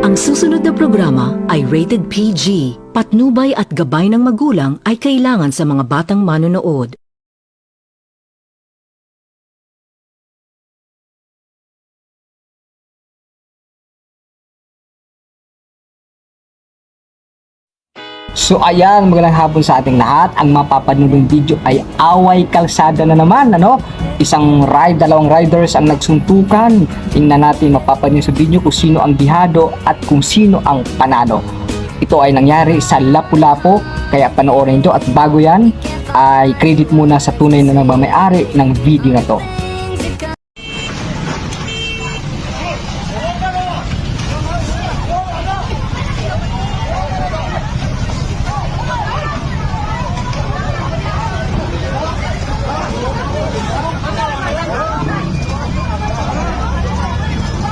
Ang susunod na programa ay rated PG. Patnubay at gabay ng magulang ay kailangan sa mga batang manonood. So ayan, magandang hapon sa ating lahat. Ang mapapanoodong video ay away kalsada na naman, ano? Dalawang riders ang nagsuntukan. Tingnan natin, mapapanood sa video kung sino ang bihado at kung sino ang panalo. Ito ay nangyari sa Lapu-Lapu, kaya panoorin ito. At bago yan, ay credit muna sa tunay na nagmamayari ng video na to.